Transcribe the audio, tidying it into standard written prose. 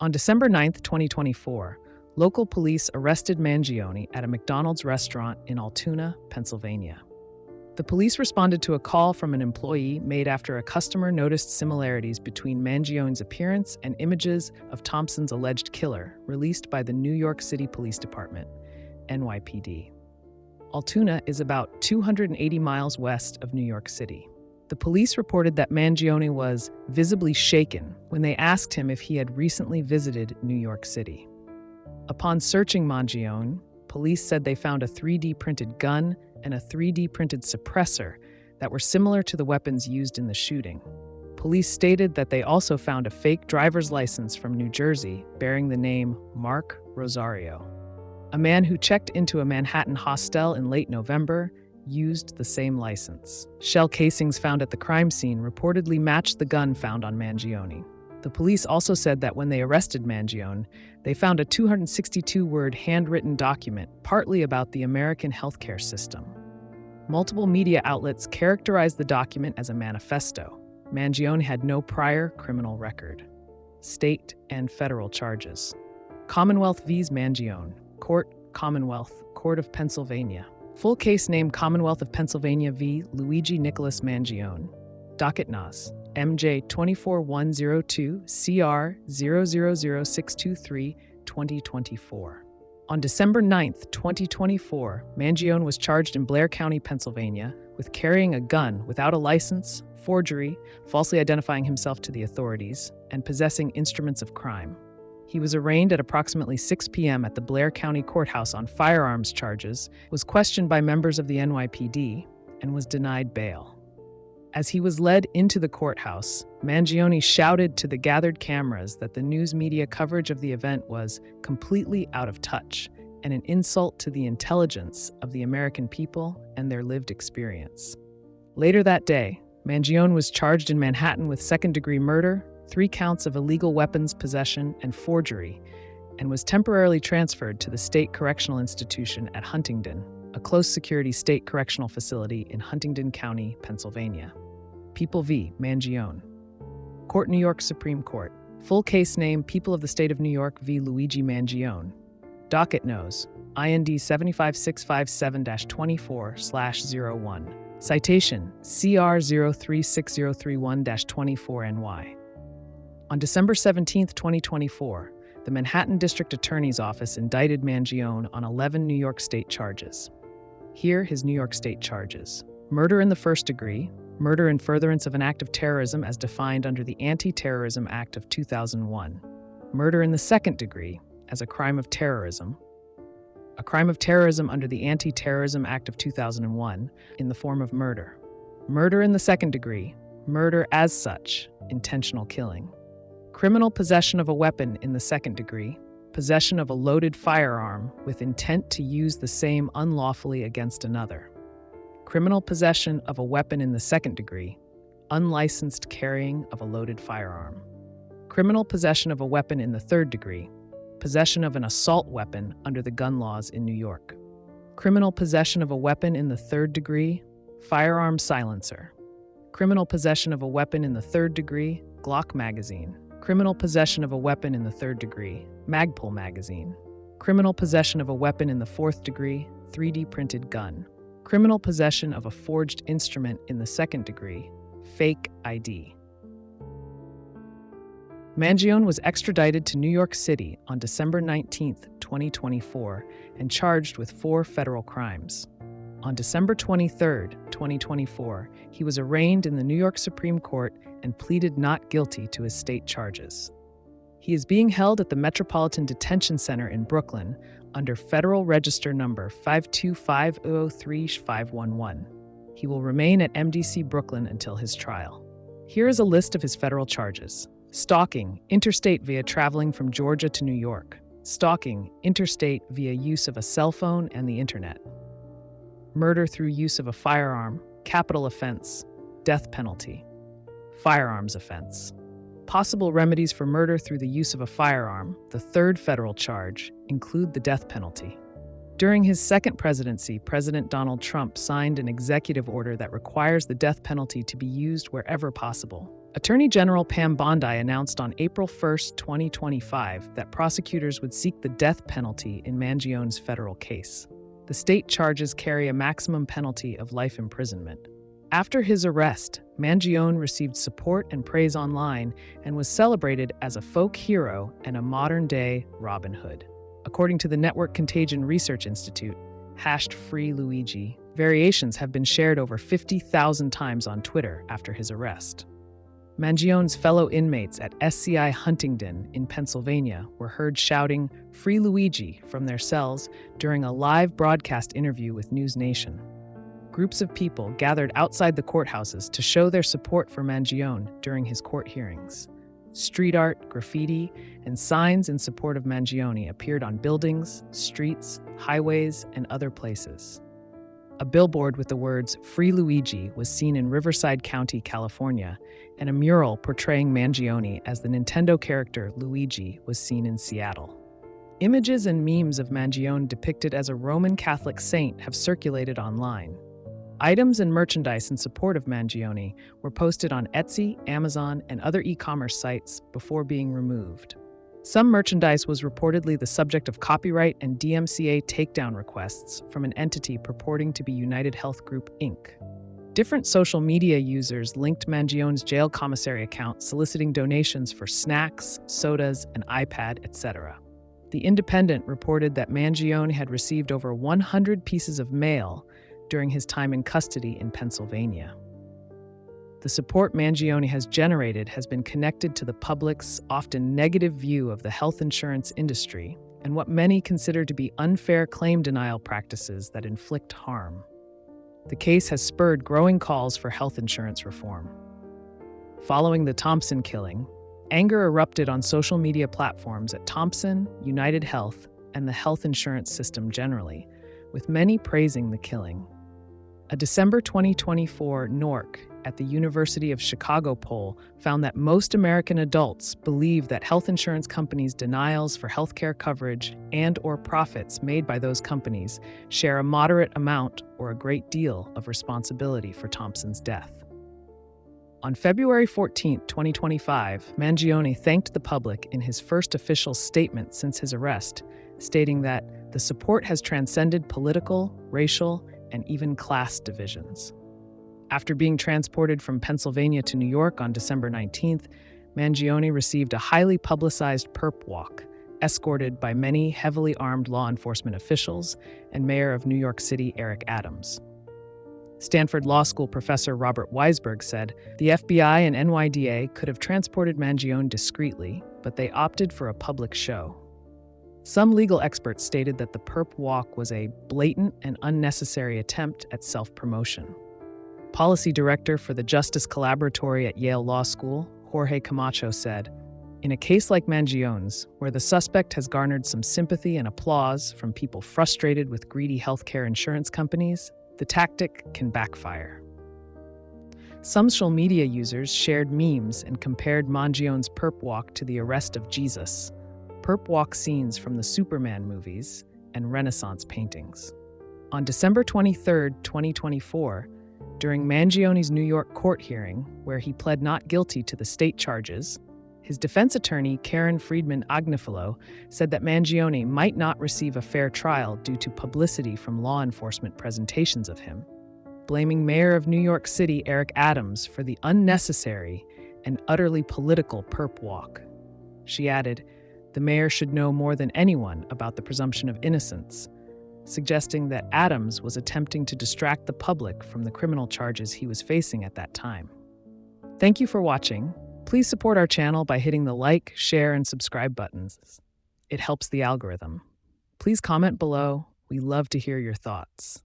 On December 9, 2024, local police arrested Mangione at a McDonald's restaurant in Altoona, Pennsylvania. The police responded to a call from an employee made after a customer noticed similarities between Mangione's appearance and images of Thompson's alleged killer, released by the New York City Police Department, NYPD. Altoona is about 280 miles west of New York City. The police reported that Mangione was visibly shaken when they asked him if he had recently visited New York City. Upon searching Mangione, police said they found a 3D printed gun and a 3D printed suppressor that were similar to the weapons used in the shooting. Police stated that they also found a fake driver's license from New Jersey bearing the name Mark Rosario. A man who checked into a Manhattan hostel in late November used the same license. Shell casings found at the crime scene reportedly matched the gun found on Mangione. The police also said that when they arrested Mangione, they found a 262-word handwritten document partly about the American healthcare system. Multiple media outlets characterized the document as a manifesto. Mangione had no prior criminal record. State and federal charges. Commonwealth vs. Mangione. Court, Commonwealth, Court of Pennsylvania. Full case name Commonwealth of Pennsylvania v. Luigi Nicholas Mangione. Docket Nos. MJ 24102 CR 000623 2024. On December 9, 2024, Mangione was charged in Blair County, Pennsylvania, with carrying a gun without a license, forgery, falsely identifying himself to the authorities, and possessing instruments of crime. He was arraigned at approximately 6 p.m. at the Blair County Courthouse on firearms charges, was questioned by members of the NYPD, and was denied bail. As he was led into the courthouse, Mangione shouted to the gathered cameras that the news media coverage of the event was completely out of touch and an insult to the intelligence of the American people and their lived experience. Later that day, Mangione was charged in Manhattan with second-degree murder, 3 counts of illegal weapons possession and forgery, and was temporarily transferred to the State Correctional Institution at Huntingdon, a close-security state correctional facility in Huntingdon County, Pennsylvania. People v. Mangione. Court, New York Supreme Court. Full case name People of the State of New York v. Luigi Mangione. Docket Nos. IND 75657-24/01. Citation CR 036031-24NY. On December 17, 2024, the Manhattan District Attorney's Office indicted Mangione on 11 New York State charges. Here, his New York State charges. Murder in the first degree, murder in furtherance of an act of terrorism as defined under the Anti-Terrorism Act of 2001. Murder in the second degree as a crime of terrorism under the Anti-Terrorism Act of 2001 in the form of murder. Murder in the second degree, murder as such, intentional killing. Criminal possession of a weapon in the second degree, possession of a loaded firearm with intent to use the same unlawfully against another. Criminal possession of a weapon in the second degree, unlicensed carrying of a loaded firearm. Criminal possession of a weapon in the third degree, possession of an assault weapon under the gun laws in New York. Criminal possession of a weapon in the third degree, firearm silencer. Criminal possession of a weapon in the third degree, Glock magazine. Criminal possession of a weapon in the third degree, Magpul magazine. Criminal possession of a weapon in the fourth degree, 3D printed gun. Criminal possession of a forged instrument in the second degree, fake ID. Mangione was extradited to New York City on December 19, 2024, and charged with 4 federal crimes. On December 23, 2024, he was arraigned in the New York Supreme Court and pleaded not guilty to his state charges. He is being held at the Metropolitan Detention Center in Brooklyn under Federal Register number 52503-511. He will remain at MDC Brooklyn until his trial. Here is a list of his federal charges. Stalking, interstate via traveling from Georgia to New York. Stalking, interstate via use of a cell phone and the internet. Murder through use of a firearm, capital offense, death penalty. Firearms offense. Possible remedies for murder through the use of a firearm, the third federal charge, include the death penalty. During his second presidency, President Donald Trump signed an executive order that requires the death penalty to be used wherever possible. Attorney General Pam Bondi announced on April 1, 2025, that prosecutors would seek the death penalty in Mangione's federal case. The state charges carry a maximum penalty of life imprisonment. After his arrest, Mangione received support and praise online and was celebrated as a folk hero and a modern-day Robin Hood. According to the Network Contagion Research Institute, #FreeLuigi, variations have been shared over 50,000 times on Twitter after his arrest. Mangione's fellow inmates at SCI Huntingdon in Pennsylvania were heard shouting "Free Luigi" from their cells during a live broadcast interview with News Nation. Groups of people gathered outside the courthouses to show their support for Mangione during his court hearings. Street art, graffiti, and signs in support of Mangione appeared on buildings, streets, highways, and other places. A billboard with the words "Free Luigi" was seen in Riverside County, California, and a mural portraying Mangione as the Nintendo character Luigi was seen in Seattle. Images and memes of Mangione depicted as a Roman Catholic saint have circulated online. Items and merchandise in support of Mangione were posted on Etsy, Amazon, and other e-commerce sites before being removed. Some merchandise was reportedly the subject of copyright and DMCA takedown requests from an entity purporting to be United Health Group, Inc. Different social media users linked Mangione's jail commissary account soliciting donations for snacks, sodas, an iPad, etc. The Independent reported that Mangione had received over 100 pieces of mail during his time in custody in Pennsylvania. The support Mangione has generated has been connected to the public's often negative view of the health insurance industry and what many consider to be unfair claim denial practices that inflict harm. The case has spurred growing calls for health insurance reform. Following the Thompson killing, anger erupted on social media platforms at Thompson, United Health, and the health insurance system generally, with many praising the killing. A December 2024 NORC at the University of Chicago poll found that most American adults believe that health insurance companies' denials for healthcare coverage and/or profits made by those companies share a moderate amount or a great deal of responsibility for Thompson's death. On February 14, 2025, Mangione thanked the public in his first official statement since his arrest, stating that the support has transcended political, racial, and even class divisions. After being transported from Pennsylvania to New York on December 19th, Mangione received a highly publicized perp walk, escorted by many heavily armed law enforcement officials and Mayor of New York City Eric Adams. Stanford Law School professor Robert Weisberg said, "The FBI and NYDA could have transported Mangione discreetly, but they opted for a public show." Some legal experts stated that the perp walk was a blatant and unnecessary attempt at self-promotion. Policy director for the Justice Collaboratory at Yale Law School, Jorge Camacho, said, "In a case like Mangione's, where the suspect has garnered some sympathy and applause from people frustrated with greedy healthcare insurance companies, the tactic can backfire." Some social media users shared memes and compared Mangione's perp walk to the arrest of Jesus, perp walk scenes from the Superman movies, and Renaissance paintings. On December 23, 2024, during Mangione's New York court hearing, where he pled not guilty to the state charges, his defense attorney, Karen Friedman Agnifilo, said that Mangione might not receive a fair trial due to publicity from law enforcement presentations of him, blaming Mayor of New York City Eric Adams for the unnecessary and utterly political perp walk. She added, "The mayor should know more than anyone about the presumption of innocence," suggesting that Adams was attempting to distract the public from the criminal charges he was facing at that time. Thank you for watching. Please support our channel by hitting the like, share, and subscribe buttons. It helps the algorithm. Please comment below. We love to hear your thoughts.